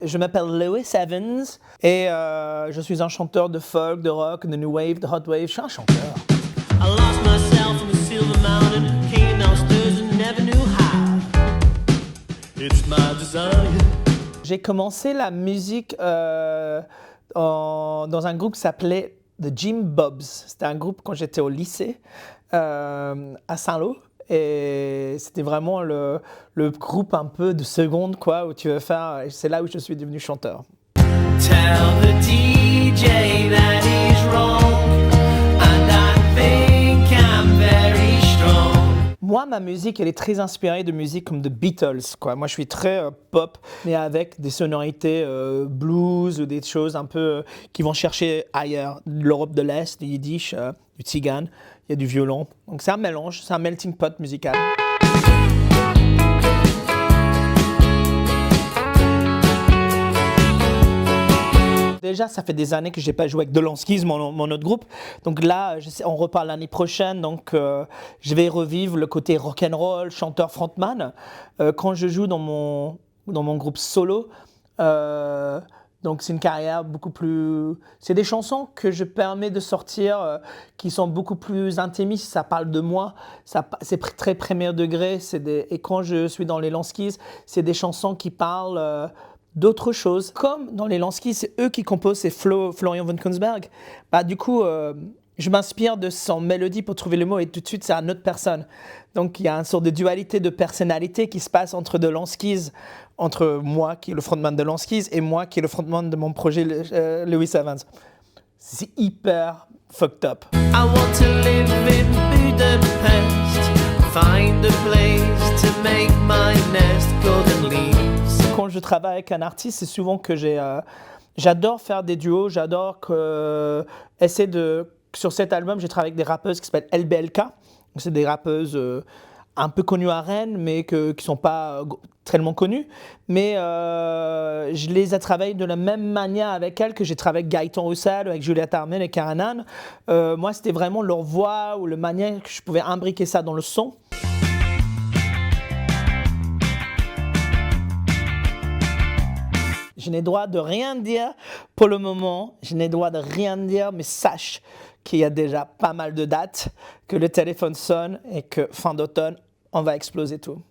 Je m'appelle Lewis Evans et je suis un chanteur de folk, de rock, de new wave, de hot wave. Je suis un chanteur. I lost myself on the Silver Mountain, king downstairs and never knew how. It's my desire. J'ai commencé la musique dans un groupe qui s'appelait The Jim Bobs. C'était un groupe quand j'étais au lycée à Saint-Lô. Et c'était vraiment le groupe un peu de seconde, quoi, où tu veux faire. C'est là où je suis devenu chanteur. Tell the DJ that he's wrong, and I think I'm very strong. Moi, ma musique, elle est très inspirée de musique comme The Beatles, quoi. Moi, je suis très pop, mais avec des sonorités blues ou des choses un peu qui vont chercher ailleurs. L'Europe de l'Est, du yiddish, du tzigane, il y a du violon. Donc c'est un mélange, c'est un melting pot musical. Déjà, ça fait des années que je n'ai pas joué avec Delanskis, mon autre groupe. Donc là, on repart l'année prochaine. Donc je vais revivre le côté rock'n'roll, chanteur frontman. Quand je joue dans mon groupe solo, donc c'est une carrière beaucoup plus... C'est des chansons que je permets de sortir qui sont beaucoup plus intimistes. Ça parle de moi, c'est très premier degré. Et quand je suis dans les Lanskis, c'est des chansons qui parlent... d'autres choses. Comme dans les Lanskis, c'est eux qui composent, c'est Florian von Kongsberg. Bah, du coup, je m'inspire de son mélodie pour trouver le mot et tout de suite, c'est une autre personne. Donc, il y a une sorte de dualité de personnalité qui se passe entre The Lanskis, entre moi qui est le frontman de Lanskis et moi qui est le frontman de mon projet Lewis Evans. C'est hyper fucked up. I want to live in Budapest, find a place to make my nest, golden leaves. Quand je travaille avec un artiste, c'est souvent que j'adore faire des duos, j'adore essayer de... Sur cet album, j'ai travaillé avec des rappeuses qui s'appellent LBLK. C'est des rappeuses un peu connues à Rennes, mais qui ne sont pas tellement connues. Mais je les ai travaillées de la même manière avec elles que j'ai travaillé avec Gaëtan Roussel, avec Juliette Armen et Karen Anne. Moi, c'était vraiment leur voix ou la manière que je pouvais imbriquer ça dans le son. Je n'ai droit de rien dire pour le moment, je n'ai droit de rien dire, mais sache qu'il y a déjà pas mal de dates, que le téléphone sonne et que fin d'automne, on va exploser tout.